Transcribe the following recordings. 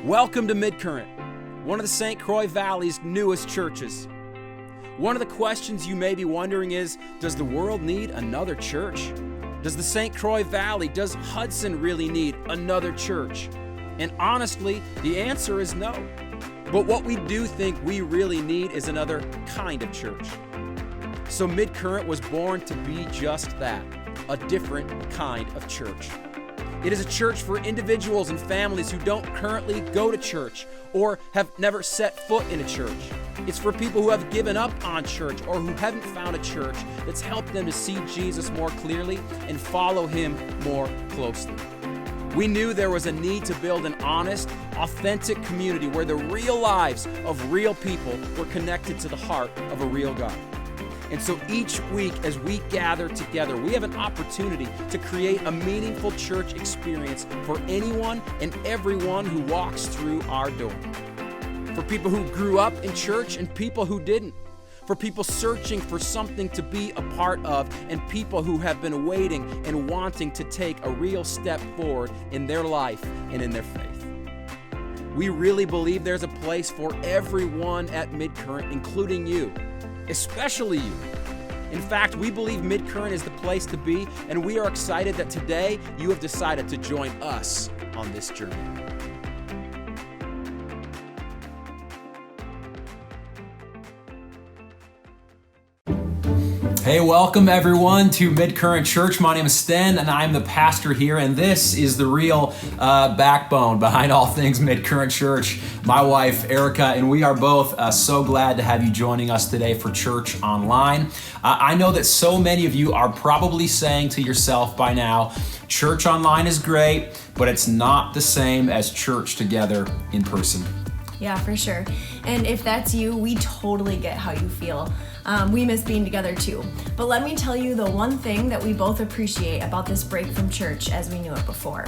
Welcome to Midcurrent, one of the St. Croix Valley's newest churches. One of the questions you may be wondering is, does the world need another church? Does the St. Croix Valley, does Hudson really need another church? And honestly, the answer is no. But what we do think we really need is another kind of church. So Midcurrent was born to be just that, a different kind of church. It is a church for individuals and families who don't currently go to church or have never set foot in a church. It's for people who have given up on church or who haven't found a church that's helped them to see Jesus more clearly and follow him more closely. We knew there was a need to build an honest, authentic community where the real lives of real people were connected to the heart of a real God. And so each week as we gather together, we have an opportunity to create a meaningful church experience for anyone and everyone who walks through our door. For people who grew up in church and people who didn't. For people searching for something to be a part of and people who have been waiting and wanting to take a real step forward in their life and in their faith. We really believe there's a place for everyone at Midcurrent, including you. Especially you. In fact, we believe Midcurrent is the place to be, and we are excited that today you have decided to join us on this journey. Hey, welcome everyone to Midcurrent Church. My name is Sten, and I'm the pastor here, and this is the real backbone behind all things Midcurrent Church. My wife, Erica, and we are both so glad to have you joining us today for Church Online. I know that so many of you are probably saying to yourself by now, Church Online is great, but it's not the same as church together in person. Yeah, for sure. And if that's you, we totally get how you feel. We miss being together too. But let me tell you the one thing that we both appreciate about this break from church as we knew it before.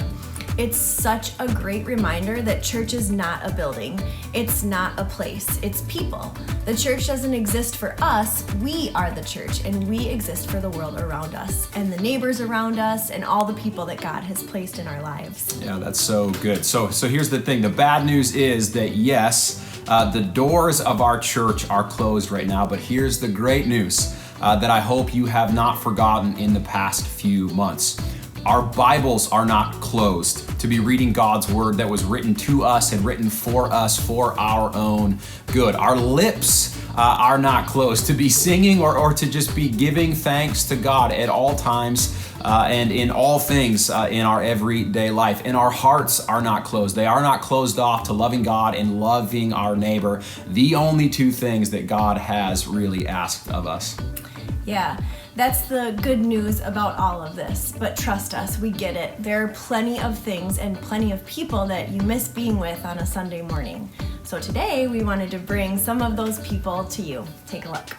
It's such a great reminder that church is not a building. It's not a place. It's people. The church doesn't exist for us. We are the church, and we exist for the world around us and the neighbors around us and all the people that God has placed in our lives. Yeah, that's so good. So here's the thing. The bad news is that yes, the doors of our church are closed right now, but here's the great news that I hope you have not forgotten in the past few months. Our Bibles are not closed to be reading God's word that was written to us and written for us for our own good. Our lips are not closed to be singing or to just be giving thanks to God at all times and in all things in our everyday life. And our hearts are not closed. They are not closed off to loving God and loving our neighbor, the only two things that God has really asked of us. Yeah, that's the good news about all of this. But trust us, we get it. There are plenty of things and plenty of people that you miss being with on a Sunday morning. So today we wanted to bring some of those people to you. Take a look.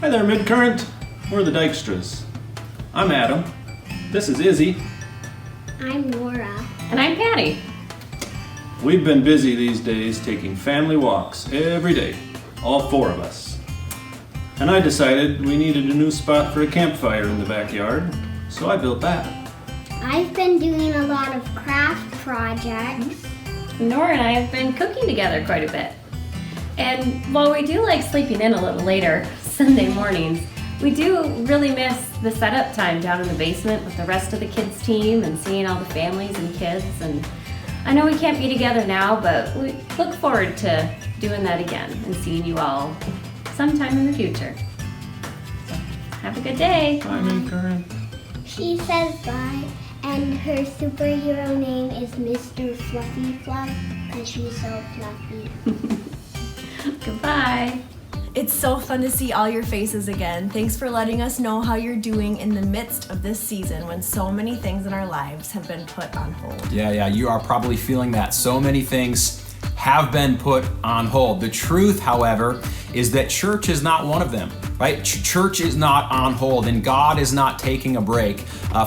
Hi there, Midcurrent. We're the Dykstras. I'm Adam. This is Izzy. I'm Laura. And I'm Patty. We've been busy these days taking family walks every day, all four of us. And I decided we needed a new spot for a campfire in the backyard, so I built that. I've been doing a lot of craft projects. Nora and I have been cooking together quite a bit. And while we do like sleeping in a little later Sunday mornings, we do really miss the setup time down in the basement with the rest of the kids' team and seeing all the families and kids. And I know we can't be together now, but we look forward to doing that again and seeing you all sometime in the future. So, have a good day. Bye, Midcurrent. She says bye, and her superhero name is Mr. Fluffy Fluff because she's so fluffy. Goodbye. It's so fun to see all your faces again. Thanks for letting us know how you're doing in the midst of this season when so many things in our lives have been put on hold. Yeah, you are probably feeling that. So many things have been put on hold. The truth, however, is that church is not one of them. right? Church is not on hold, and God is not taking a break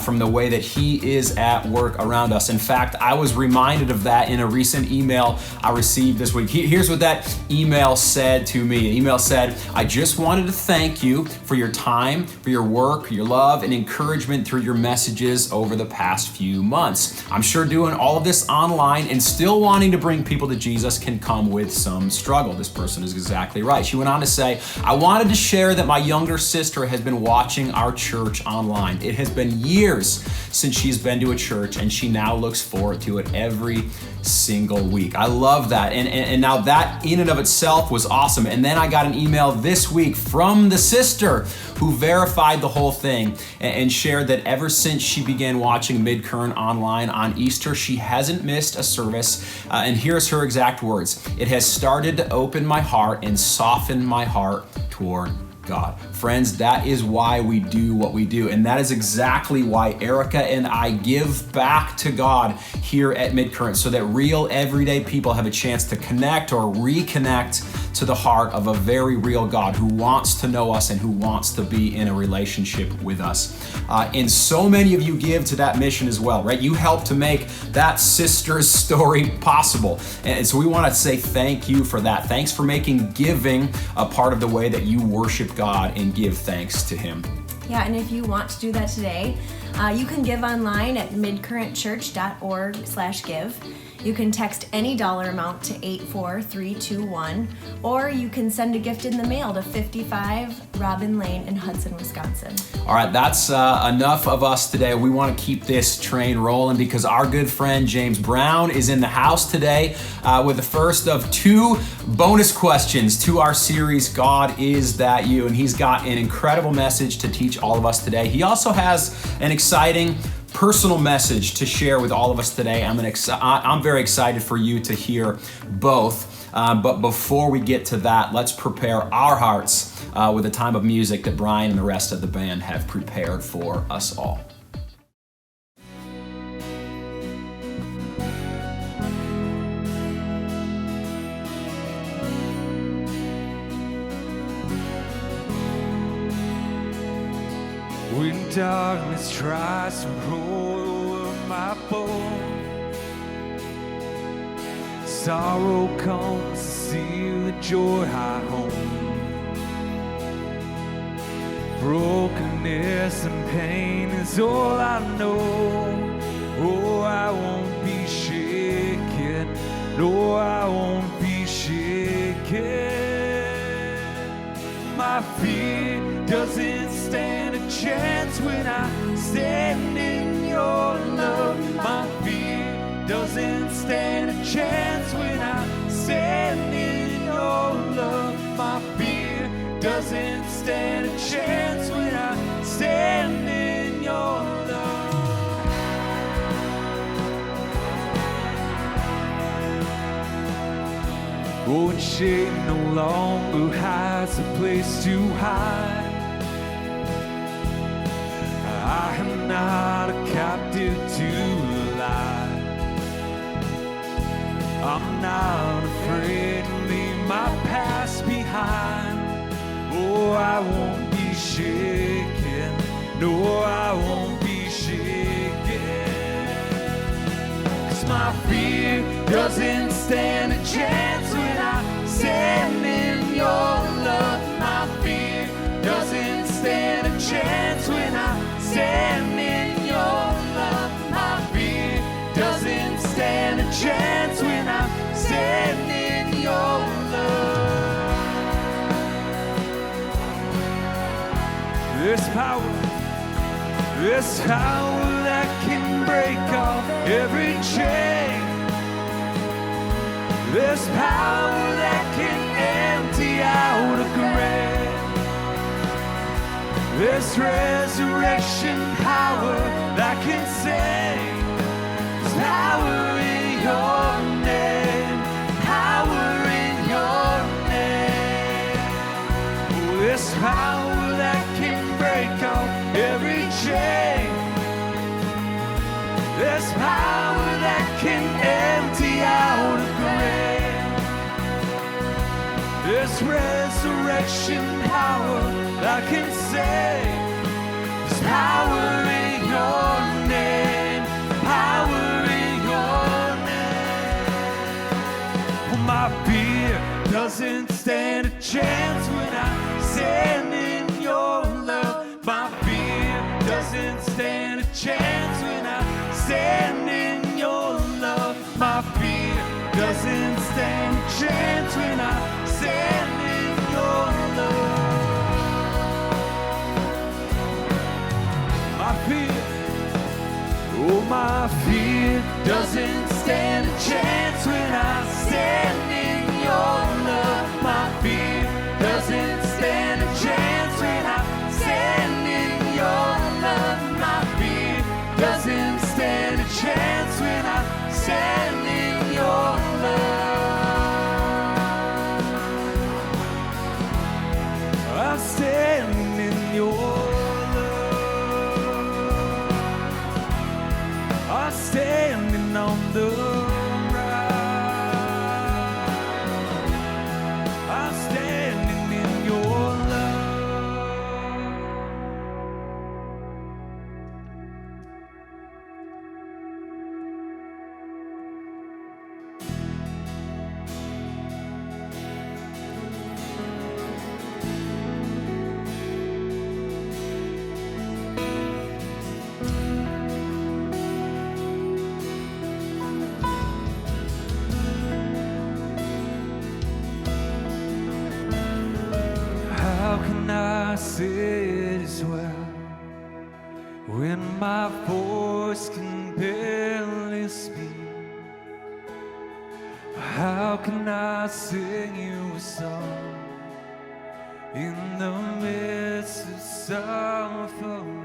from the way that He is at work around us. In fact, I was reminded of that in a recent email I received this week. Here's what that email said to me. The email said, "I just wanted to thank you for your time, for your work, your love, and encouragement through your messages over the past few months. I'm sure doing all of this online and still wanting to bring people to Jesus can come with some struggle." This person is exactly right. She went on to say, "I wanted to share that my younger sister has been watching our church online. It has been years since she's been to a church, and she now looks forward to it every single week." I love that. And now that in and of itself was awesome. And then I got an email this week from the sister who verified the whole thing and shared that ever since she began watching Midcurrent online on Easter, she hasn't missed a service. And here's her exact words: "It has started to open my heart and soften my heart toward God." Friends, that is why we do what we do. And that is exactly why Erica and I give back to God here at Midcurrent, so that real everyday people have a chance to connect or reconnect to the heart of a very real God who wants to know us and who wants to be in a relationship with us. And so many of you give to that mission as well, right? You help to make that sister's story possible. And so we want to say thank you for that. Thanks for making giving a part of the way that you worship God and give thanks to Him. Yeah, and if you want to do that today, you can give online at midcurrentchurch.org/give. You can text any dollar amount to 84321, or you can send a gift in the mail to 55 Robin Lane in Hudson, Wisconsin. All right, that's enough of us today. We want to keep this train rolling because our good friend James Brown is in the house today with the first of 2 bonus questions to our series, God Is That You? And he's got an incredible message to teach all of us today. He also has an exciting personal message to share with all of us today. I'm very excited for you to hear both. But before we get to that, let's prepare our hearts with a time of music that Brian and the rest of the band have prepared for us all. When darkness tries to roll over my bones, sorrow comes to steal the joy I hold. Brokenness and pain is all I know. Oh, I won't be shaken. No, I won't be shaken. My fear doesn't stand a chance when I stand in your love. My fear doesn't stand a chance when I stand in your love. My fear doesn't stand a chance when I stand in your love. Oh, and shame no longer has a place to hide. I am not a captive to lie. I'm not afraid to leave my past behind. Oh, I won't be shaken. No, I won't be shaken. 'Cause my fear doesn't stand a chance when I stand in your love. My fear doesn't stand a chance when I stand in your love. My fear doesn't stand a chance when I stand in your love. This power that can break off every chain. This power that can empty out a grave. This resurrection power that can save. There's power in your name. Power in your name. Oh, this power that can break off every chain. This power that can empty out a grave. This resurrection power I can say there's power in your name, power in your name. Well, my fear doesn't stand a chance when I stand in your love. My fear doesn't stand a chance when I stand in your love. My fear doesn't stand a chance when I stand in your love. My fear, oh, my fear doesn't stand a chance when I stand in your love. My fear doesn't stand a chance when I stand in your love. My fear doesn't stand a chance when I stand in your love. I stand in your love. I'm standing on the right. I'm standing in your love. How can I say it as well when my voice can barely speak? How can I sing you a song in the midst of suffering?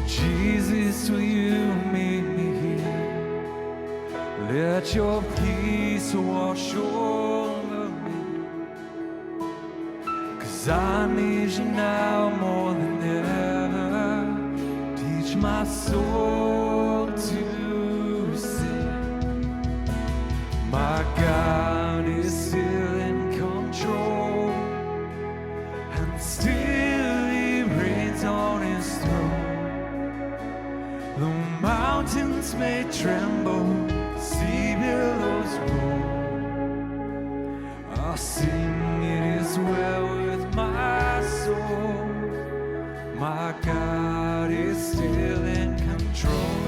Jesus, will you meet me here? Let your peace wash over me. 'Cause I need you now more than ever. Teach my soul to sing. My God is still in control, and still He reigns on His throne. The mountains may tremble, sea billows roll. I'll sing, it is well with my soul. My God is still in control.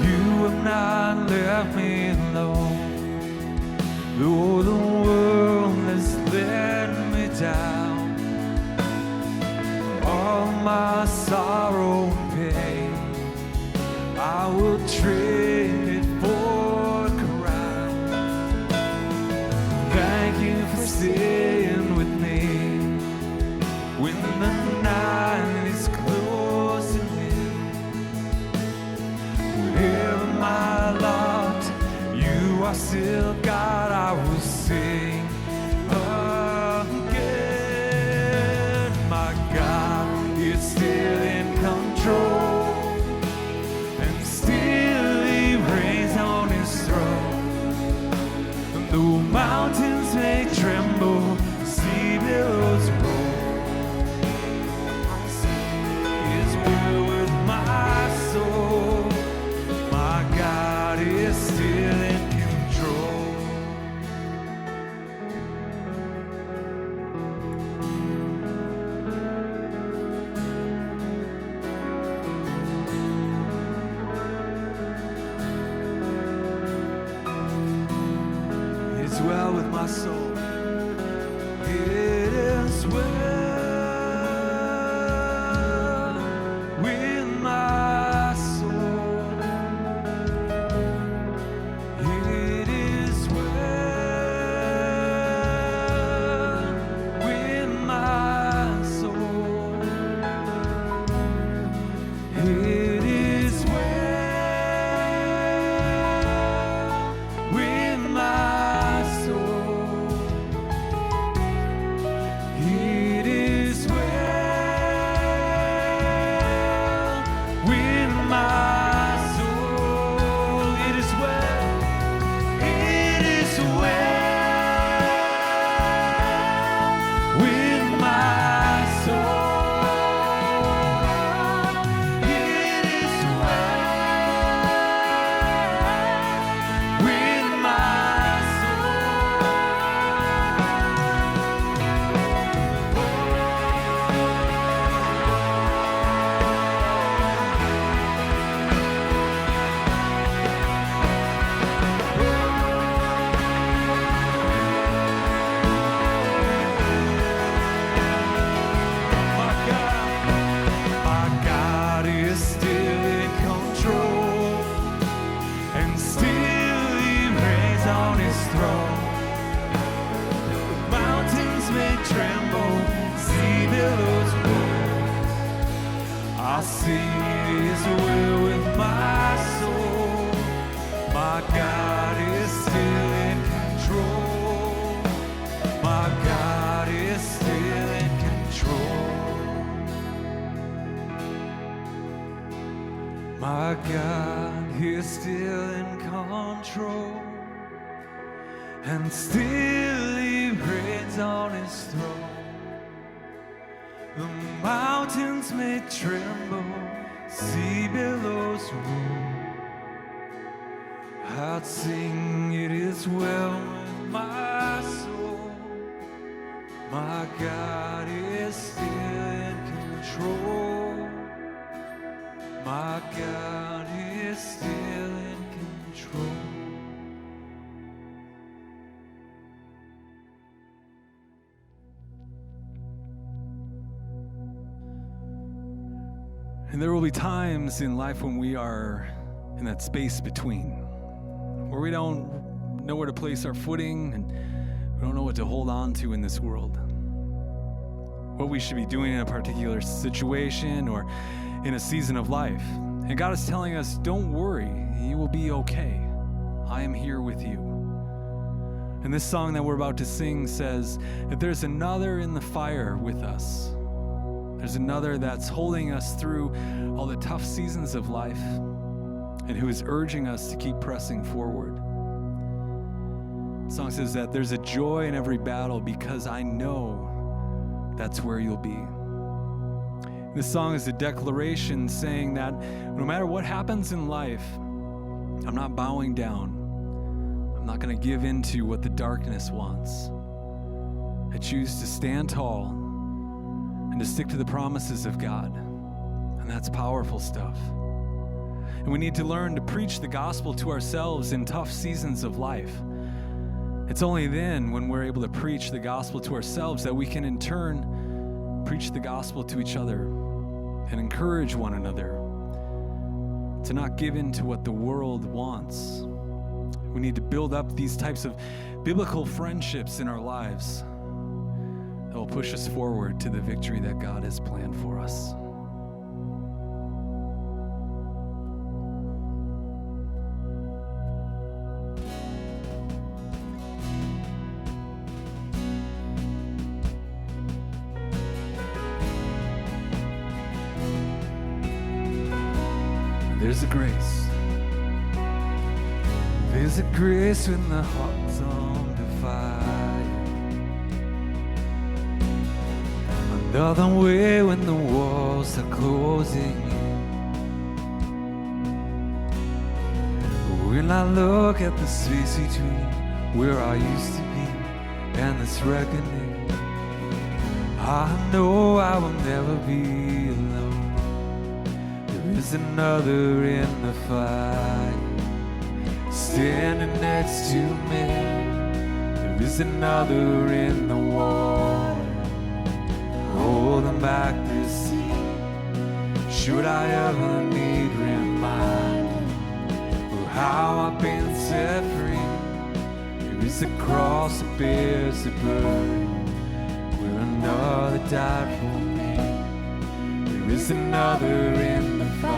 You have not left me alone, though the world has let me down. All my sorrow and pain, I will trade it for a crown. Thank you for staying with me when the night is closing in. Whatever my lot, you are still God. I will sing again. My God is still in control, and still He reigns on His throne. And though mountains may tremble, sea billows roll, His will with my soul. My God is still in control. It's well with my soul. It is well with my soul. It is well with my soul. It is well with my soul. sing it is well with my soul. My God is still in control. My God is still in control. My God is still in control. And still he reigns on his throne. The mountains may tremble, sea billows roar. I'd sing it is well with my soul. My God is still in control. My God is still in control. And there will be times in life when we are in that space between, where we don't know where to place our footing and we don't know what to hold on to in this world. What we should be doing in a particular situation or in a season of life. And God is telling us, don't worry, you will be okay. I am here with you. And this song that we're about to sing says that there's another in the fire with us. There's another that's holding us through all the tough seasons of life and who is urging us to keep pressing forward. The song says that there's a joy in every battle because I know that's where you'll be. This song is a declaration saying that no matter what happens in life, I'm not bowing down. I'm not going to give in to what the darkness wants. I choose to stand tall and to stick to the promises of God. And that's powerful stuff. And we need to learn to preach the gospel to ourselves in tough seasons of life. It's only then when we're able to preach the gospel to ourselves that we can in turn preach the gospel to each other and encourage one another to not give in to what the world wants. We need to build up these types of biblical friendships in our lives that will push us forward to the victory that God has planned for us. There's a grace. There's a grace when the heart's under fire. Another way when the walls are closing in. When I look at the space between where I used to be and this reckoning, I know I will never be alone. There is another in the fire, standing next to me. There is another in the water, holding back the sea. Should I ever need reminding of how I've been set free, there is a cross that bears the burden where another died for me. There is another in the fire.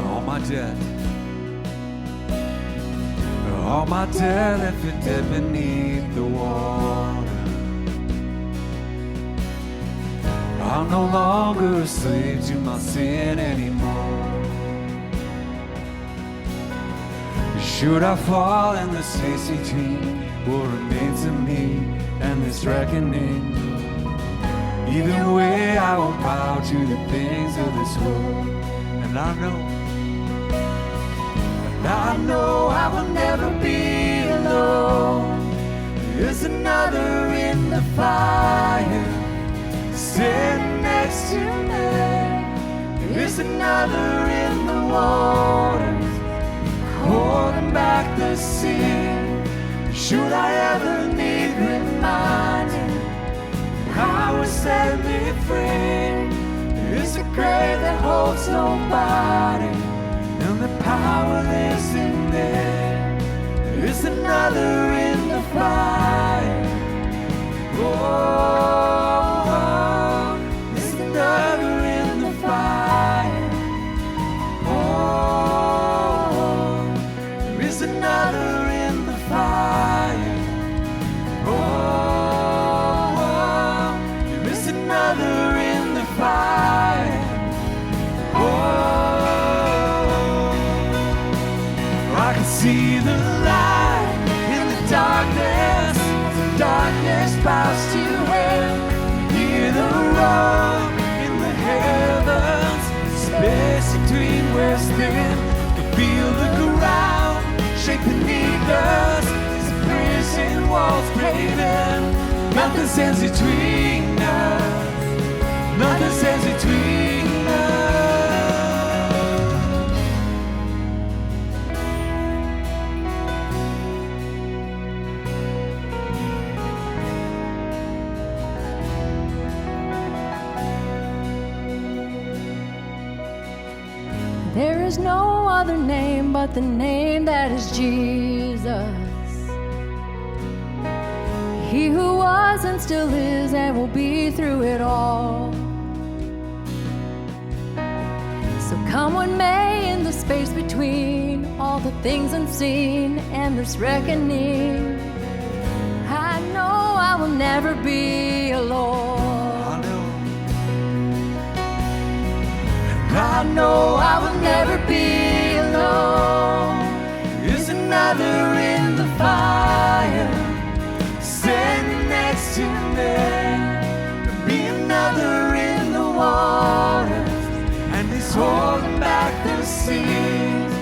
All my debt left it dead beneath the water. I'm no longer a slave to my sin anymore. Should I fall in the space between what remains of me and this reckoning? Either way, I won't bow to the things of this world. And I know I will never be alone. There's another in the fire, sitting next to me. There's another in the waters, holding back the sin. Should I ever need reminding how it set me free? There's a grave that holds nobody, and the power lives in there. There's another in the fire. Oh, there's another in the fire. Oh, there is another in the fire. Oh, there is another in the fire. Oh, I can see the light in the darkness. Darkness bows to him. Hear the roar in the heavens. Space between west and can feel the ground shake beneath us. As the prison walls caving. Nothing stands between us. Nothing stands between us. There is no other name but the name that is Jesus. He who was and still is and will be through it all. So come what may in the space between all the things unseen and this reckoning, I know I will never be alone. I know I will never be alone. There's another in the fire, standing next to me. There'll be another in the waters, and he's holding back the seas.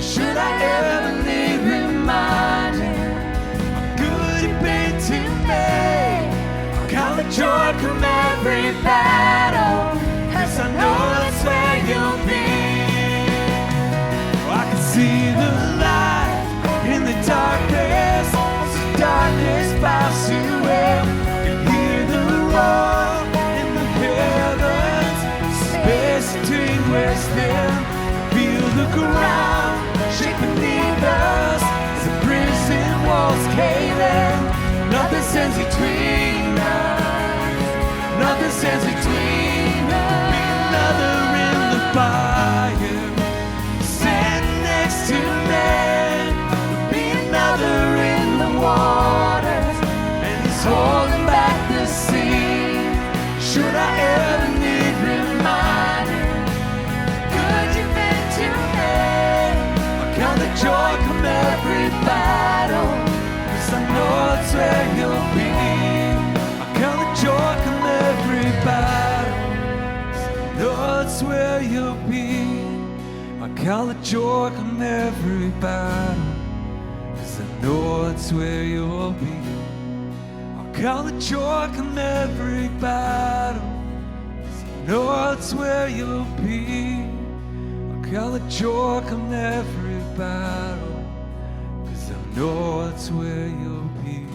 Should I ever need reminding how good you've been to me? I'll count the joy from every battle, 'cause I know that's where you'll be. I can see the light in the darkness. So darkness bows to him. You hear the roar in the heavens. Space between west and feel the ground shake beneath us. As the prison walls cave in. Nothing stands between us. Nothing stands between us. Another in the fire, standing next to me. There'll be another in the waters, and he's holding back the sea. Should I ever need reminding, good you've been to me. I count the joy from every battle, 'cause I know it's where you'll be. I count the joy from every battle, that's where you'll be. I count the joy from every battle, 'cause I know it's where you'll be. I count the joy from every battle, 'cause I know it's where you'll be. I count the joy from every battle, 'cause I know it's where you'll be.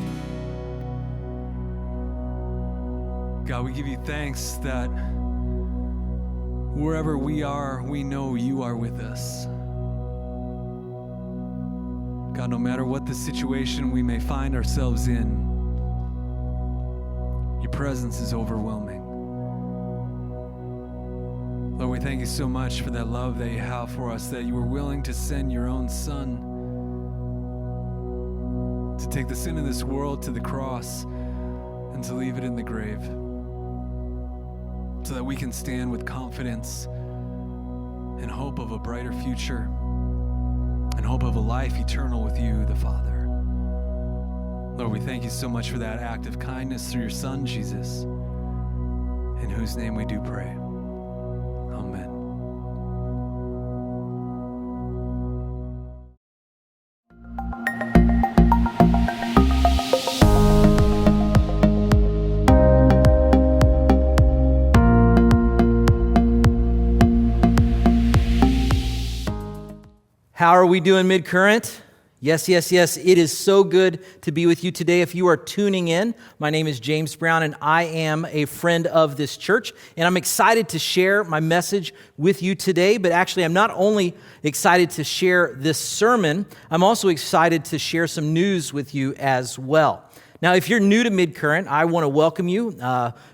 God, we give you thanks that wherever we are, we know you are with us. God, no matter what the situation we may find ourselves in, your presence is overwhelming. Lord, we thank you so much for that love that you have for us, that you were willing to send your own Son to take the sin of this world to the cross and to leave it in the grave, so that we can stand with confidence and hope of a brighter future and hope of a life eternal with you, the Father. Lord, we thank you so much for that act of kindness through your Son, Jesus, in whose name we do pray. Amen. How are we doing mid-current? Yes, yes, yes. It is so good to be with you today. If you are tuning in, my name is James Brown, and I am a friend of this church. And I'm excited to share my message with you today. But actually, I'm not only excited to share this sermon, I'm also excited to share some news with you as well. Now, if you're new to Midcurrent, I want to welcome you,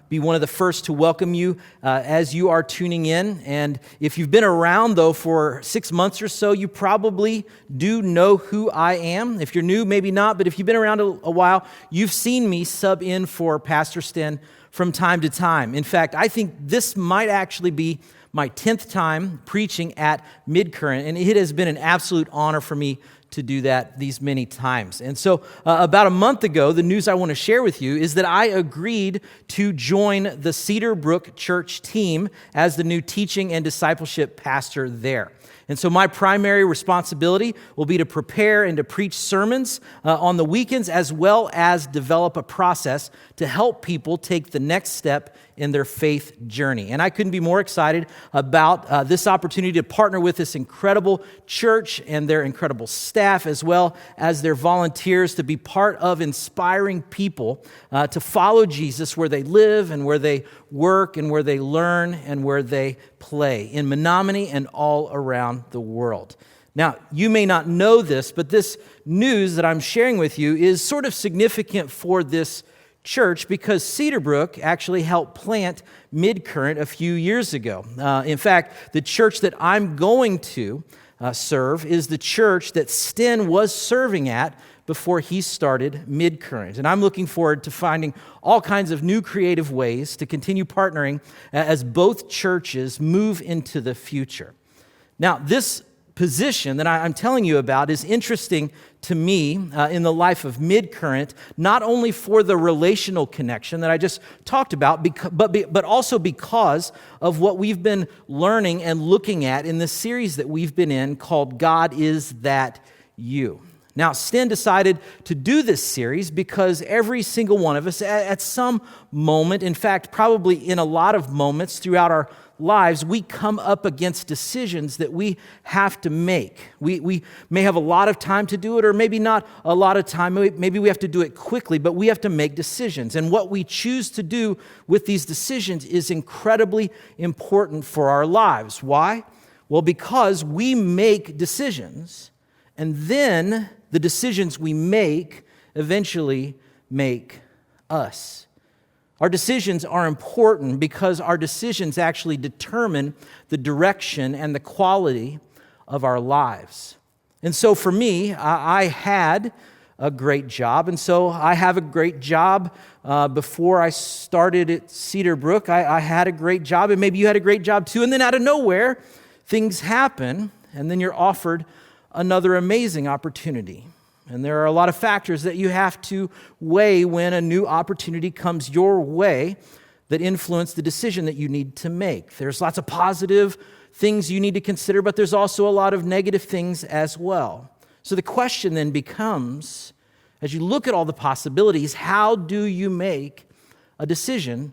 be one of the first to welcome you as you are tuning in. And if you've been around, though, for 6 months or so, you probably do know who I am. If you're new, maybe not, but if you've been around a while, you've seen me sub in for Pastor Sten from time to time. In fact, I think this might actually be my 10th time preaching at Midcurrent, and it has been an absolute honor for me to do that these many times. And so about a month ago, the news I want to share with you is that I agreed to join the Cedar Brook Church team as the new teaching and discipleship pastor there. And so my primary responsibility will be to prepare and to preach sermons on the weekends, as well as develop a process to help people take the next step in their faith journey. And I couldn't be more excited about this opportunity to partner with this incredible church and their incredible staff, as well as their volunteers, to be part of inspiring people to follow Jesus where they live and where they work and where they learn and where they play in Menominee and all around the world. Now, you may not know this, but this news that I'm sharing with you is sort of significant for this church because Cedar Brook actually helped plant Midcurrent a few years ago. In fact, the church that I'm going to serve is the church that Sten was serving at before he started Midcurrent. And I'm looking forward to finding all kinds of new creative ways to continue partnering as both churches move into the future. Now, this position that I'm telling you about is interesting to me in the life of Midcurrent, not only for the relational connection that I just talked about, but also because of what we've been learning and looking at in this series that we've been in called God Is That You? Now, Sten decided to do this series because every single one of us at some moment, in fact, probably in a lot of moments throughout our lives, we come up against decisions that we have to make. We may have a lot of time to do it, or maybe not a lot of time. Maybe we have to do it quickly, but we have to make decisions. And what we choose to do with these decisions is incredibly important for our lives. Why? Well, because we make decisions, and then the decisions we make eventually make us. Our decisions are important because our decisions actually determine the direction and the quality of our lives. And so for me, I had a great job, and so I have a great job. Before I started at Cedar Brook, I had a great job, and maybe you had a great job too, and then out of nowhere, things happen, and then you're offered another amazing opportunity. And there are a lot of factors that you have to weigh when a new opportunity comes your way that influence the decision that you need to make. There's lots of positive things you need to consider, but there's also a lot of negative things as well. So the question then becomes, as you look at all the possibilities, how do you make a decision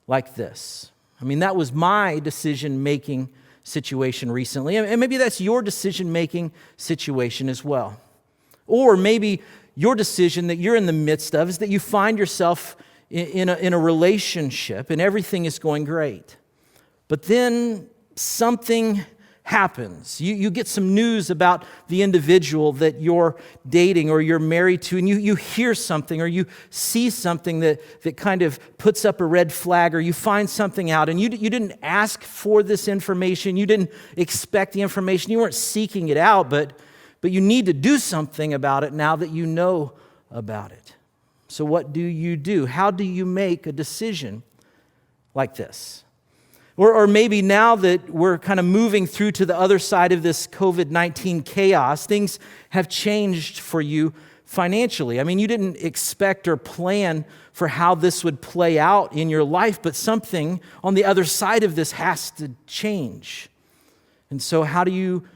like this? I mean, that was my decision-making situation recently, and maybe that's your decision-making situation as well. Or maybe your decision that you're in the midst of is that you find yourself in a relationship and everything is going great. But then something happens. You get some news about the individual that you're dating or you're married to, and you hear something or you see something that kind of puts up a red flag, or you find something out, and you didn't ask for this information, you didn't expect the information, you weren't seeking it out, but you need to do something about it now that you know about it. So what do you do? How do you make a decision like this? Or maybe now that we're kind of moving through to the other side of this COVID-19 chaos, things have changed for you financially. I mean, you didn't expect or plan for how this would play out in your life, but something on the other side of this has to change. And so how do you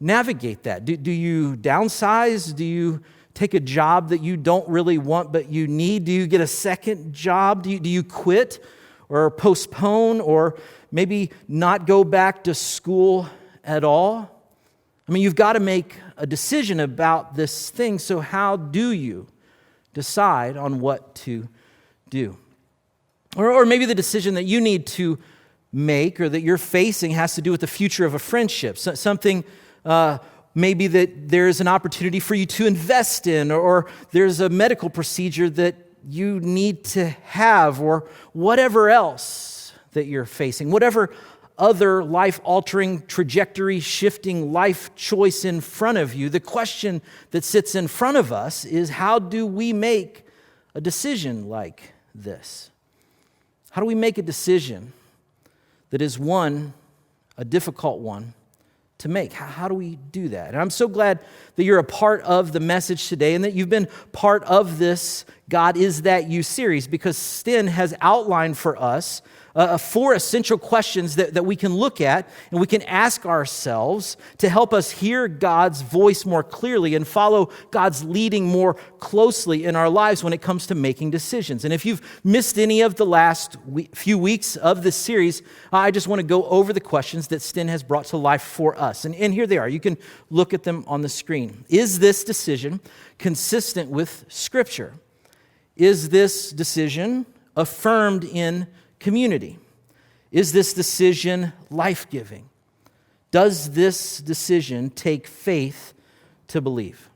navigate that? Do you downsize? Do you take a job that you don't really want but you need? Do you get a second job? Do you quit or postpone or maybe not go back to school at all? I mean, you've got to make a decision about this thing, so how do you decide on what to do? Or maybe the decision that you need to make or that you're facing has to do with the future of a friendship, something maybe that there's an opportunity for you to invest in, or there's a medical procedure that you need to have, or whatever else that you're facing, whatever other life-altering, trajectory-shifting life choice in front of you. The question that sits in front of us is, how do we make a decision like this? How do we make a decision that is, one, a difficult one to make? How do we do that? And I'm so glad that you're a part of the message today and that you've been part of this God Is That You series, because Sten has outlined for us 4 essential questions that we can look at and we can ask ourselves to help us hear God's voice more clearly and follow God's leading more closely in our lives when it comes to making decisions. And if you've missed any of the last few weeks of this series, I just want to go over the questions that Sten has brought to life for us. And here they are. You can look at them on the screen. Is this decision consistent with Scripture? Is this decision affirmed in community? Is this decision life-giving? Does this decision take faith to believe?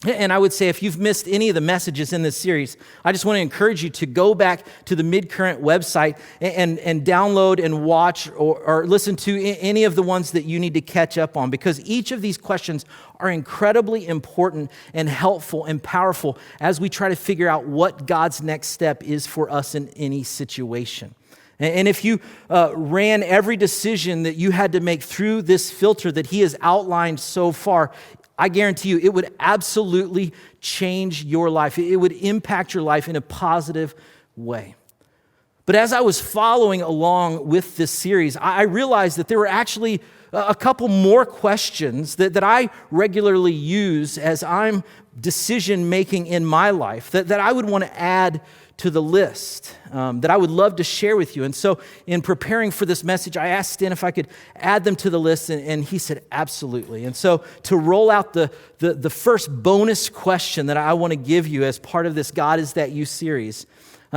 And I would say if you've missed any of the messages in this series, I just want to encourage you to go back to the Midcurrent website and download and watch or listen to any of the ones that you need to catch up on, because each of these questions are incredibly important and helpful and powerful as we try to figure out what God's next step is for us in any situation. And if you ran every decision that you had to make through this filter that he has outlined so far, I guarantee you it would absolutely change your life. It would impact your life in a positive way. But as I was following along with this series, I realized that there were actually a couple more questions that I regularly use as I'm decision making in my life that I would want to add to the list that I would love to share with you. And so in preparing for this message, I asked Stan if I could add them to the list, and he said absolutely. And so to roll out the first bonus question that I want to give you as part of this God Is That You series,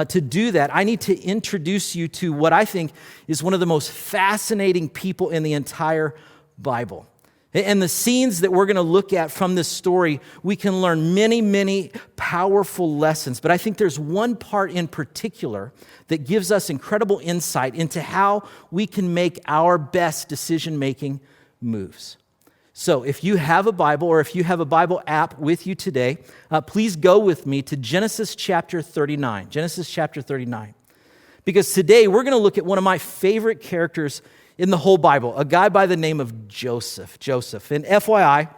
to do that, I need to introduce you to what I think is one of the most fascinating people in the entire Bible. And the scenes that we're going to look at from this story, we can learn many, many powerful lessons. But I think there's one part in particular that gives us incredible insight into how we can make our best decision-making moves. So if you have a Bible, or if you have a Bible app with you today, please go with me to Genesis chapter 39. Genesis chapter 39. Because today we're going to look at one of my favorite characters in the whole Bible, a guy by the name of Joseph. And FYI,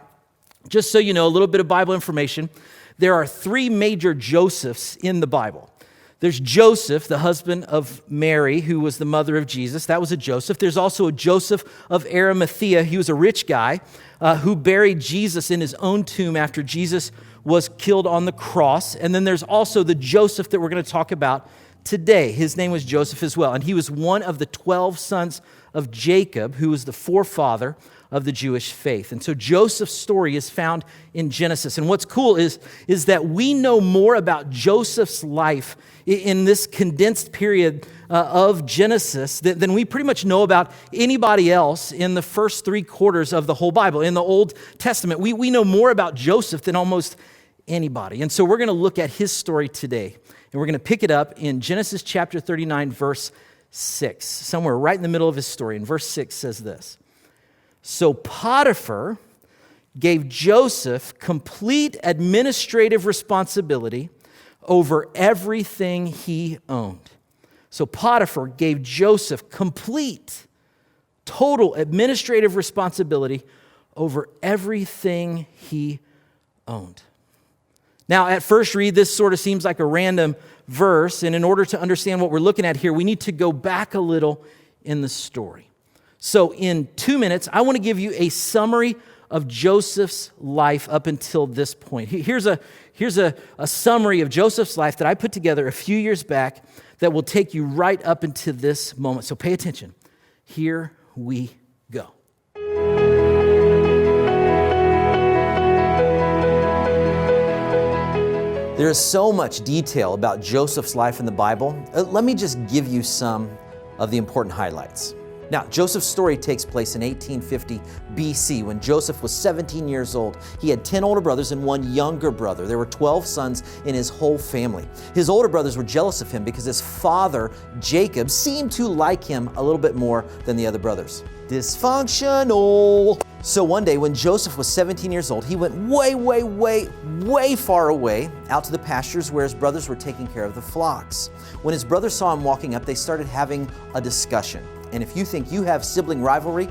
just so you know, a little bit of Bible information, there are 3 major Josephs in the Bible. There's Joseph, the husband of Mary, who was the mother of Jesus. That was a Joseph. There's also a Joseph of Arimathea. He was a rich guy who buried Jesus in his own tomb after Jesus was killed on the cross. And then there's also the Joseph that we're going to talk about today. His name was Joseph as well. And he was one of the 12 sons of Jacob, who was the forefather of the Jewish faith. And so Joseph's story is found in Genesis. And what's cool is that we know more about Joseph's life in this condensed period of Genesis than we pretty much know about anybody else in the first 3 quarters of the whole Bible. In the Old Testament, we know more about Joseph than almost anybody. And so we're going to look at his story today. And we're going to pick it up in Genesis chapter 39, verse 6, somewhere right in the middle of his story. And verse 6 says this: So Potiphar gave Joseph complete administrative responsibility over everything he owned. So Potiphar gave Joseph complete, total administrative responsibility over everything he owned. Now, at first read, this sort of seems like a random verse, and in order to understand what we're looking at here, we need to go back a little in the story. So in 2 minutes, I want to give you a summary of Joseph's life up until this point. Here's a summary of Joseph's life that I put together a few years back that will take you right up into this moment. So pay attention. Here we go. There is so much detail about Joseph's life in the Bible. Let me just give you some of the important highlights. Now, Joseph's story takes place in 1850 BC when Joseph was 17 years old. He had 10 older brothers and one younger brother. There were 12 sons in his whole family. His older brothers were jealous of him because his father, Jacob, seemed to like him a little bit more than the other brothers. Dysfunctional. So one day when Joseph was 17 years old, he went way far away out to the pastures where his brothers were taking care of the flocks. When his brothers saw him walking up, they started having a discussion. And if you think you have sibling rivalry,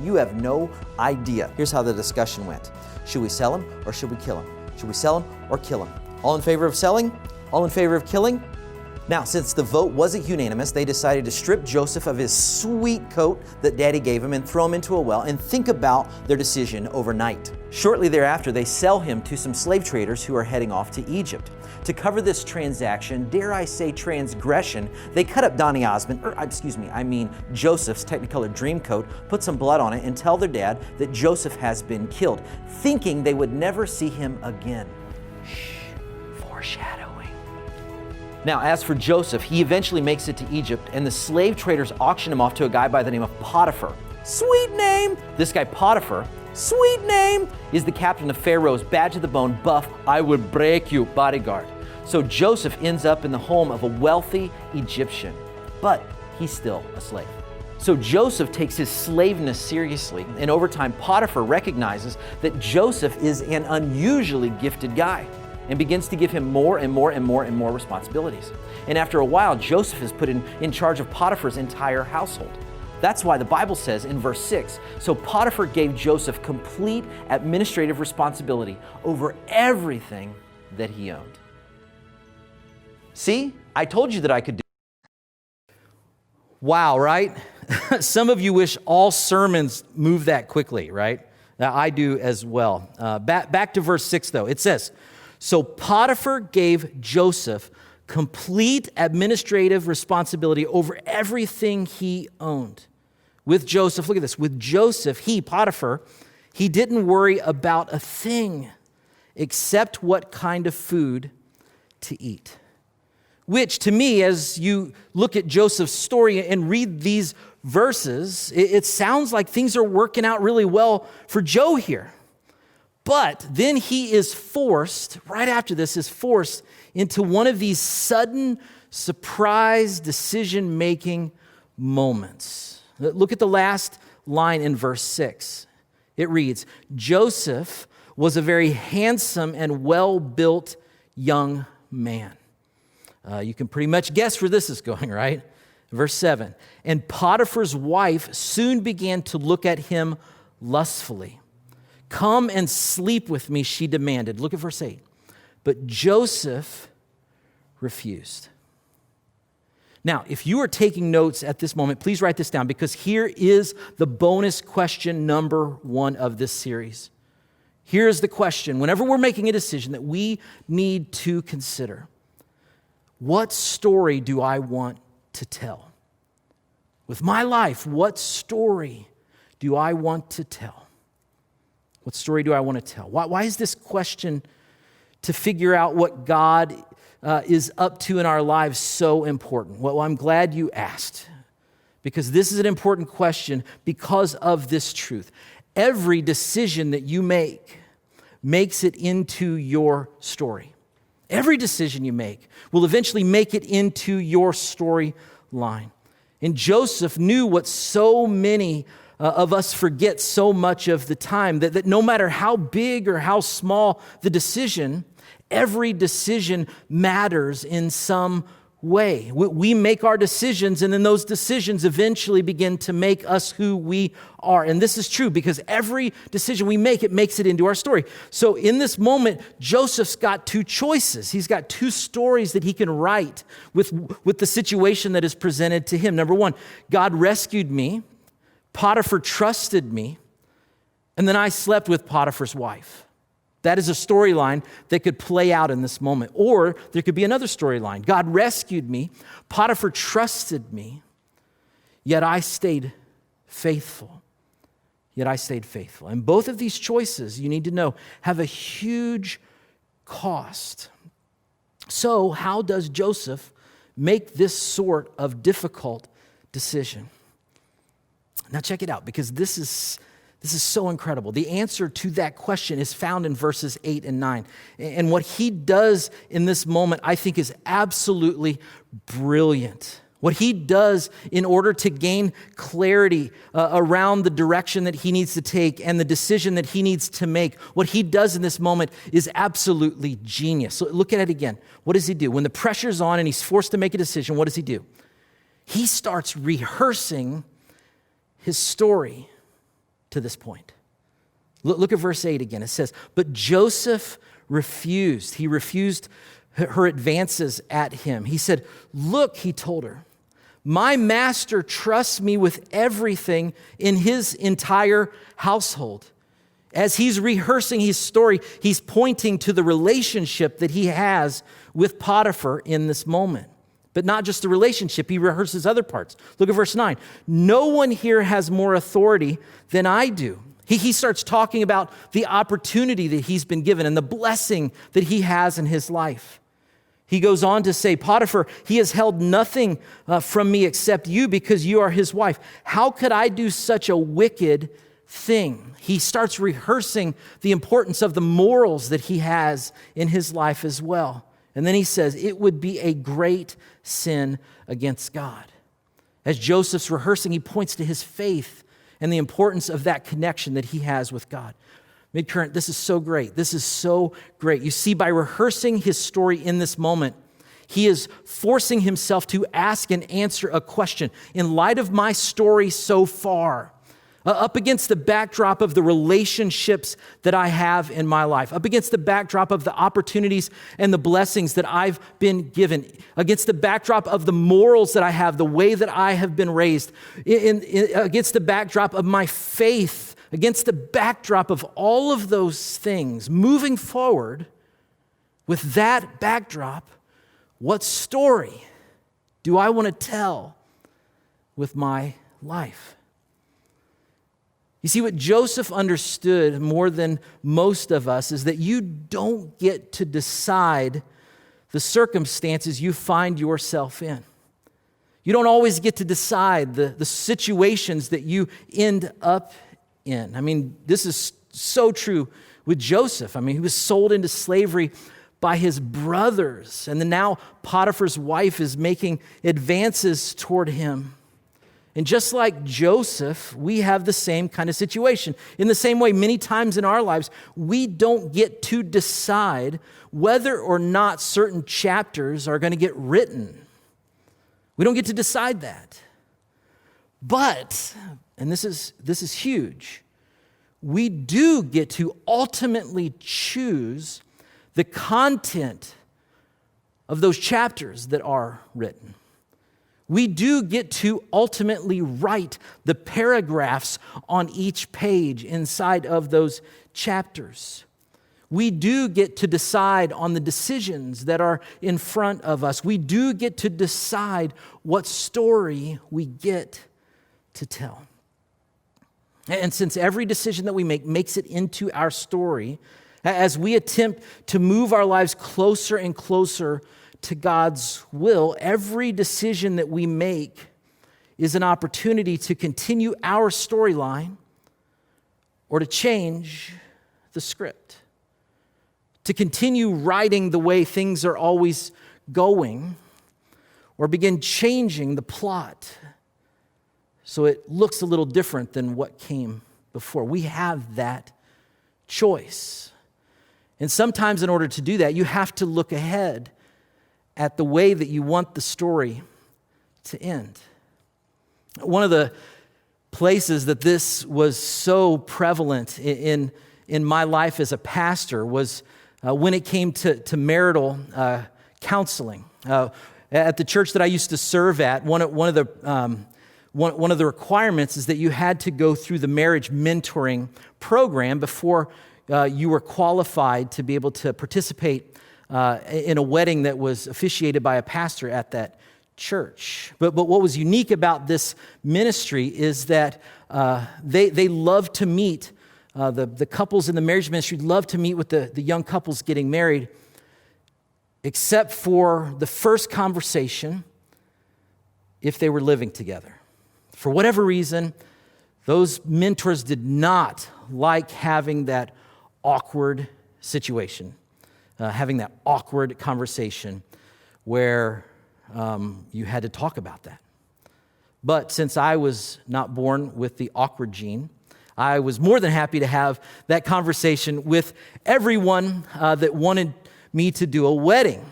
you have no idea. Here's how the discussion went. Should we sell him or should we kill him? Should we sell him or kill him? All in favor of selling? All in favor of killing? Now, since the vote wasn't unanimous, they decided to strip Joseph of his sweet coat that Daddy gave him and throw him into a well and think about their decision overnight. Shortly thereafter, they sell him to some slave traders who are heading off to Egypt. To cover this transaction, dare I say transgression, they cut up Joseph's Technicolor dream coat, put some blood on it, and tell their dad that Joseph has been killed, thinking they would never see him again. Foreshadowing. Now, as for Joseph, he eventually makes it to Egypt, and the slave traders auction him off to a guy by the name of Potiphar. Sweet name! This guy Potiphar, sweet name, is the captain of Pharaoh's bad to the bone, buff, I would break you bodyguard. So Joseph ends up in the home of a wealthy Egyptian, but he's still a slave. So Joseph takes his slaveness seriously, and over time Potiphar recognizes that Joseph is an unusually gifted guy and begins to give him more and more responsibilities. And after a while, Joseph is put in charge of Potiphar's entire household. That's why the Bible says in verse 6, so Potiphar gave Joseph complete administrative responsibility over everything that he owned. See, I told you that I could do it. Wow, right? Some of you wish all sermons move that quickly, right? Now, I do as well. Back to verse 6, though. It says, so Potiphar gave Joseph complete administrative responsibility over everything he owned. With Joseph, look at this, with Joseph, Potiphar, he didn't worry about a thing except what kind of food to eat. Which to me, as you look at Joseph's story and read these verses, it sounds like things are working out really well for Joe here. But then he is forced, right after this, is forced into one of these sudden surprise decision-making moments. Look at the last line in verse 6. It reads, Joseph was a very handsome and well-built young man. You can pretty much guess where this is going, right? Verse 7, and Potiphar's wife soon began to look at him lustfully. Come and sleep with me, she demanded. Look at verse 8. But Joseph refused. Now, if you are taking notes at this moment, please write this down because here is the bonus question number 1 of this series. Here's the question, whenever we're making a decision that we need to consider. What story do I want to tell? With my life, what story do I want to tell? What story do I want to tell? Why is this question to figure out what God is up to in our lives so important? Well, I'm glad you asked, because this is an important question because of this truth. Every decision that you make makes it into your story. Every decision you make will eventually make it into your storyline. And Joseph knew what so many of us forget so much of the time, that no matter how big or how small the decision, every decision matters in some way. We make our decisions, and then those decisions eventually begin to make us who we are. And this is true because every decision we make, it makes it into our story. So in this moment, Joseph's got 2 choices. He's got 2 stories that he can write with the situation that is presented to him. Number 1, God rescued me. Potiphar trusted me, and then I slept with Potiphar's wife. That is a storyline that could play out in this moment. Or there could be another storyline. God rescued me, Potiphar trusted me, yet I stayed faithful. And both of these choices, you need to know, have a huge cost. So how does Joseph make this sort of difficult decision? Now check it out, because this is so incredible. The answer to that question is found in verses 8 and 9. And what he does in this moment, I think, is absolutely brilliant. What he does in order to gain clarity around the direction that he needs to take and the decision that he needs to make, what he does in this moment is absolutely genius. So look at it again. What does he do? When the pressure's on and he's forced to make a decision, what does he do? He starts rehearsing his story to this point. Look at verse 8 again. It says, but Joseph refused. He refused her advances at him. He said, look, he told her, my master trusts me with everything in his entire household. As he's rehearsing his story, he's pointing to the relationship that he has with Potiphar in this moment. But not just the relationship, he rehearses other parts. Look at verse 9. No one here has more authority than I do. He starts talking about the opportunity that he's been given and the blessing that he has in his life. He goes on to say, Potiphar, he has held nothing from me except you because you are his wife. How could I do such a wicked thing? He starts rehearsing the importance of the morals that he has in his life as well. And then he says, it would be a great sin against God. As Joseph's rehearsing, he points to his faith and the importance of that connection that he has with God. Midcurrent, this is so great. This is so great. You see, by rehearsing his story in this moment, he is forcing himself to ask and answer a question. In light of my story so far, up against the backdrop of the relationships that I have in my life, up against the backdrop of the opportunities and the blessings that I've been given, against the backdrop of the morals that I have, the way that I have been raised, against the backdrop of my faith, against the backdrop of all of those things, moving forward with that backdrop, what story do I want to tell with my life? You see, what Joseph understood more than most of us is that you don't get to decide the circumstances you find yourself in. You don't always get to decide the situations that you end up in. I mean, this is so true with Joseph. I mean, he was sold into slavery by his brothers, and then now Potiphar's wife is making advances toward him. And just like Joseph, we have the same kind of situation. In the same way, many times in our lives, we don't get to decide whether or not certain chapters are going to get written. We don't get to decide that. But, and this is huge, we do get to ultimately choose the content of those chapters that are written. We do get to ultimately write the paragraphs on each page inside of those chapters. We do get to decide on the decisions that are in front of us. We do get to decide what story we get to tell. And since every decision that we make makes it into our story, as we attempt to move our lives closer and closer to God's will, every decision that we make is an opportunity to continue our storyline or to change the script, to continue writing the way things are always going, or begin changing the plot so it looks a little different than what came before. We have that choice. And sometimes in order to do that, you have to look ahead at the way that you want the story to end. One of the places that this was so prevalent in my life as a pastor was when it came to marital counseling. At the church that I used to serve at, one of the requirements is that you had to go through the marriage mentoring program before you were qualified to be able to participate in a wedding that was officiated by a pastor at that church. But what was unique about this ministry is that they love to meet the couples in the marriage ministry love to meet with the young couples getting married, except for the first conversation if they were living together. For whatever reason, those mentors did not like having that awkward situation, having that awkward conversation where you had to talk about that. But since I was not born with the awkward gene, I was more than happy to have that conversation with everyone that wanted me to do a wedding,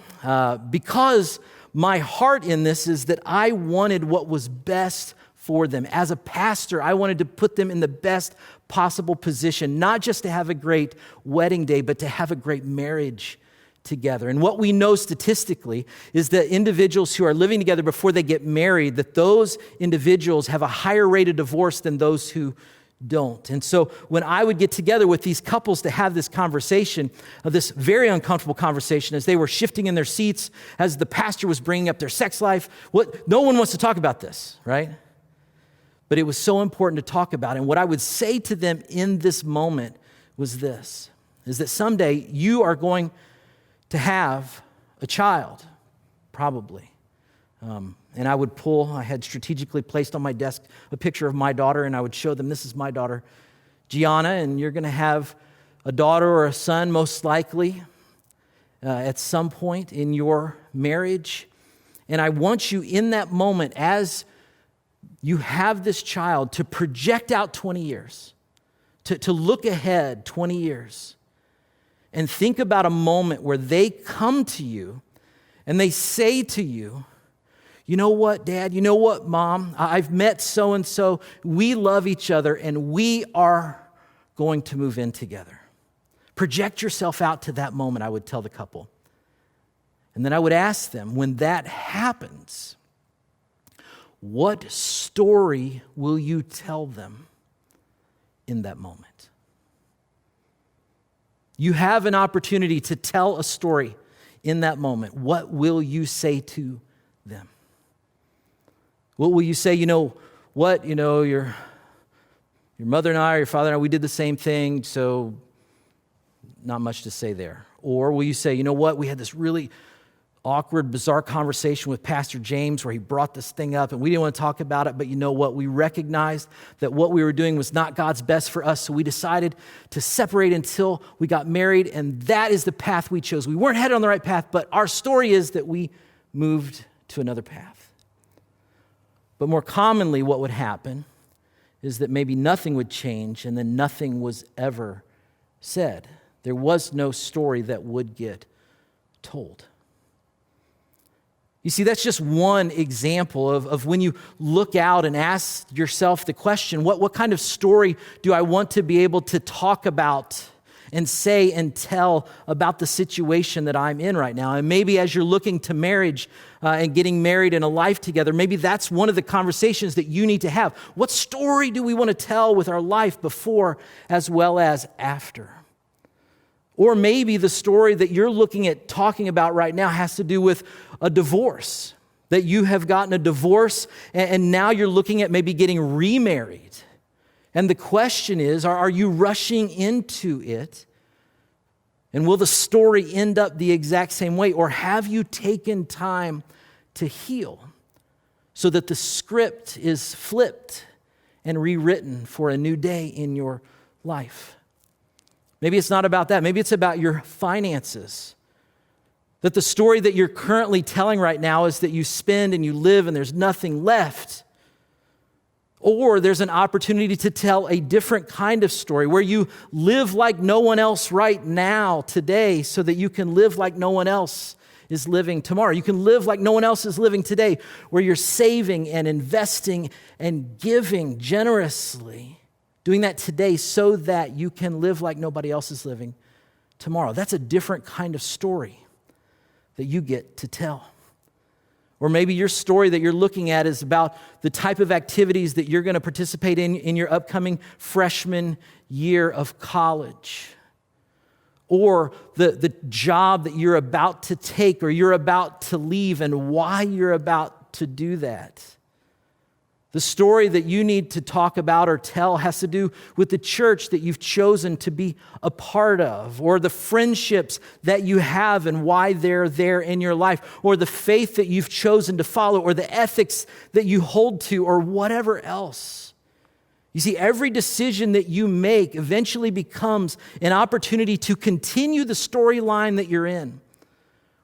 because my heart in this is that I wanted what was best for them. As a pastor, I wanted to put them in the best possible position, not just to have a great wedding day, but to have a great marriage together. And what we know statistically is that individuals who are living together before they get married, that those individuals have a higher rate of divorce than those who don't. And so when I would get together with these couples to have this conversation, this very uncomfortable conversation, as they were shifting in their seats, as the pastor was bringing up their sex life, no one wants to talk about this, right? But it was so important to talk about. And what I would say to them in this moment was this, is that someday you are going to have a child, probably. And I had strategically placed on my desk a picture of my daughter, and I would show them, this is my daughter, Gianna, and you're going to have a daughter or a son, most likely, at some point in your marriage. And I want you in that moment, as you have this child, to project out 20 years, to look ahead 20 years, and think about a moment where they come to you and they say to you, you know what, Dad? You know what, Mom? I've met so-and-so. We love each other, and we are going to move in together. Project yourself out to that moment, I would tell the couple. And then I would ask them, when that happens, what story will you tell them in that moment? You have an opportunity to tell a story in that moment. What will you say to them? What will you say? You know what? You know, your mother and I, or your father and I, we did the same thing, so not much to say there. Or will you say, you know what? We had this really awkward, bizarre conversation with Pastor James where he brought this thing up and we didn't want to talk about it, but you know what? We recognized that what we were doing was not God's best for us, so we decided to separate until we got married, and that is the path we chose. We weren't headed on the right path, but our story is that we moved to another path. But more commonly, what would happen is that maybe nothing would change and then nothing was ever said. There was no story that would get told. You see, that's just one example of when you look out and ask yourself the question, what kind of story do I want to be able to talk about and say and tell about the situation that I'm in right now? And maybe as you're looking to marriage and getting married and a life together, maybe that's one of the conversations that you need to have. What story do we want to tell with our life before as well as after? Or maybe the story that you're looking at talking about right now has to do with a divorce, that you have gotten a divorce and now you're looking at maybe getting remarried. And the question is, are you rushing into it? And will the story end up the exact same way? Or have you taken time to heal so that the script is flipped and rewritten for a new day in your life? Maybe it's not about that. Maybe it's about your finances. That the story that you're currently telling right now is that you spend and you live and there's nothing left. Or there's an opportunity to tell a different kind of story where you live like no one else right now, today, so that you can live like no one else is living tomorrow. You can live like no one else is living today, where you're saving and investing and giving generously. Doing that today so that you can live like nobody else is living tomorrow. That's a different kind of story that you get to tell. Or maybe your story that you're looking at is about the type of activities that you're going to participate in your upcoming freshman year of college. Or the job that you're about to take or you're about to leave and why you're about to do that. The story that you need to talk about or tell has to do with the church that you've chosen to be a part of, or the friendships that you have and why they're there in your life, or the faith that you've chosen to follow, or the ethics that you hold to, or whatever else. You see, every decision that you make eventually becomes an opportunity to continue the storyline that you're in,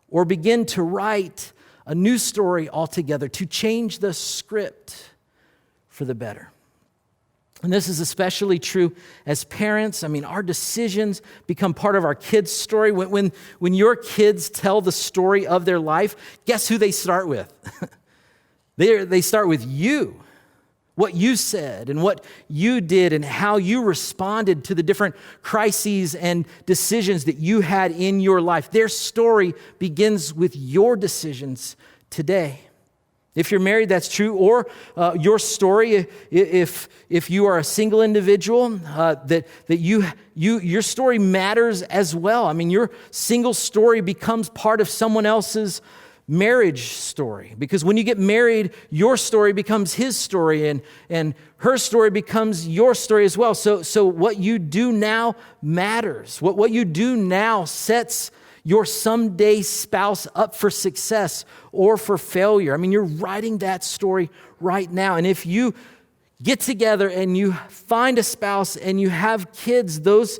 or begin to write a new story altogether, to change the script for the better. And this is especially true as parents. I mean, our decisions become part of our kids' story. When your kids tell the story of their life, guess who they start with? They start with you. What you said and what you did and how you responded to the different crises and decisions that you had in your life. Their story begins with your decisions today. If you're married, that's true. Or your story, if you are a single individual, your story matters as well. I mean, your single story becomes part of someone else's marriage story. Because when you get married, your story becomes his story, and her story becomes your story as well. So what you do now matters. What you do now sets your someday spouse up for success or for failure. I mean, you're writing that story right now. And if you get together and you find a spouse and you have kids, those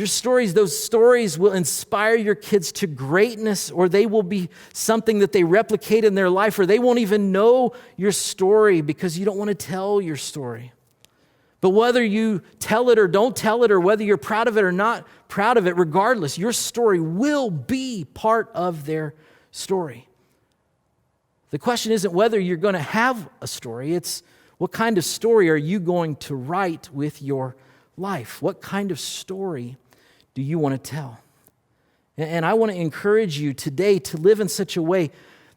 stories will inspire your kids to greatness, or they will be something that they replicate in their life, or they won't even know your story because you don't want to tell your story. But whether you tell it or don't tell it, or whether you're proud of it or not proud of it, regardless, your story will be part of their story. The question isn't whether you're going to have a story, it's what kind of story are you going to write with your life? What kind of story do you want to tell? And I want to encourage you today to live in such a way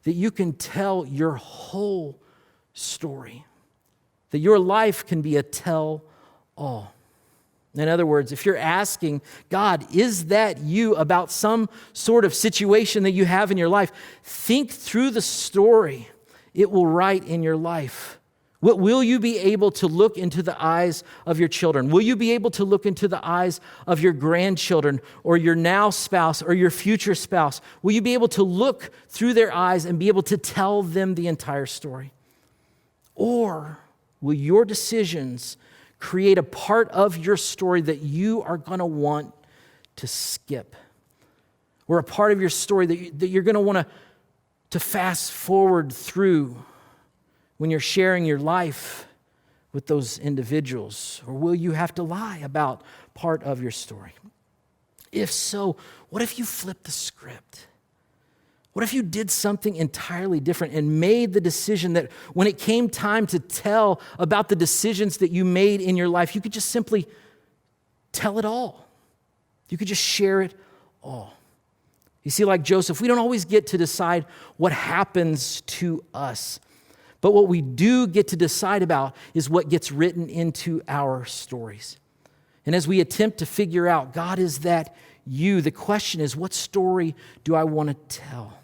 that you can tell your whole story, that your life can be a tell-all. In other words, if you're asking, God, is that you about some sort of situation that you have in your life, think through the story it will write in your life. What will you be able to look into the eyes of your children? Will you be able to look into the eyes of your grandchildren, or your now spouse, or your future spouse? Will you be able to look through their eyes and be able to tell them the entire story? Or will your decisions create a part of your story that you are going to want to skip? Or a part of your story that you're going to want to fast forward through when you're sharing your life with those individuals? Or will you have to lie about part of your story? If so, what if you flipped the script? What if you did something entirely different and made the decision that when it came time to tell about the decisions that you made in your life, you could just simply tell it all? You could just share it all. You see, like Joseph, we don't always get to decide what happens to us. But what we do get to decide about is what gets written into our stories. And as we attempt to figure out, God, is that you? The question is, what story do I want to tell?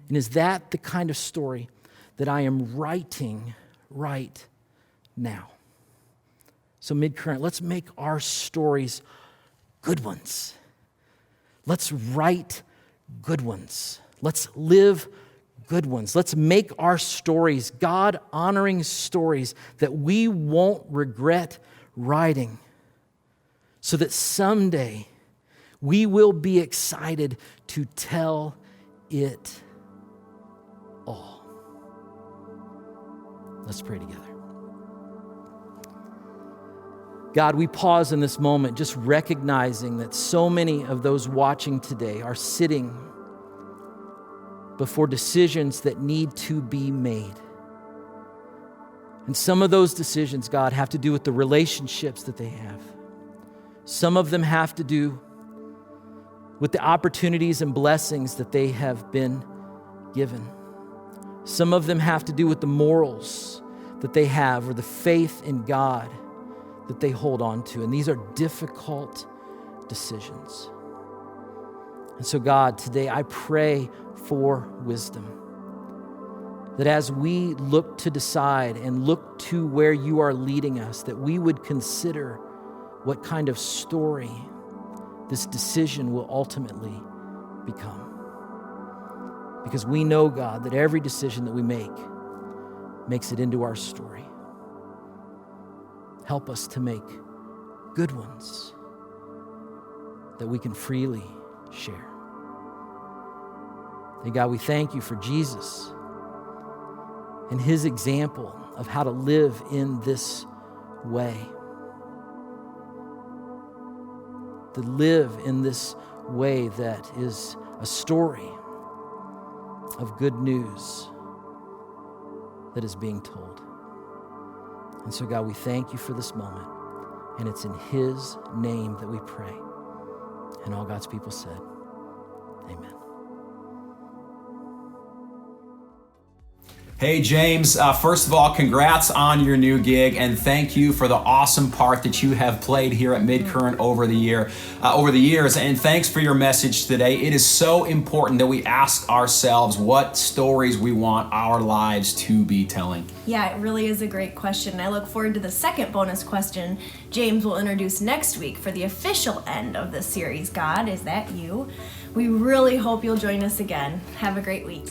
And is that the kind of story that I am writing right now? So Midcurrent, let's make our stories good ones. Let's write good ones. Let's live good ones. Let's make our stories God-honoring stories that we won't regret writing, so that someday we will be excited to tell it all. Let's pray together. God, we pause in this moment just recognizing that so many of those watching today are sitting before decisions that need to be made. And some of those decisions, God, have to do with the relationships that they have. Some of them have to do with the opportunities and blessings that they have been given. Some of them have to do with the morals that they have, or the faith in God that they hold on to. And these are difficult decisions. And so, God, today I pray for wisdom. that as we look to decide and look to where you are leading us, that we would consider what kind of story this decision will ultimately become. Because we know, God, that every decision that we make makes it into our story. Help us to make good ones that we can freely share. And God, we thank you for Jesus and his example of how to live in this way. To live in this way that is a story of good news that is being told. And so, God, we thank you for this moment. And it's in his name that we pray. And all God's people said, amen. Hey, James, first of all, congrats on your new gig, and thank you for the awesome part that you have played here at Midcurrent over the years, and thanks for your message today. It is so important that we ask ourselves what stories we want our lives to be telling. Yeah, it really is a great question. I look forward to the second bonus question James will introduce next week for the official end of the series, God, Is That You? We really hope you'll join us again. Have a great week.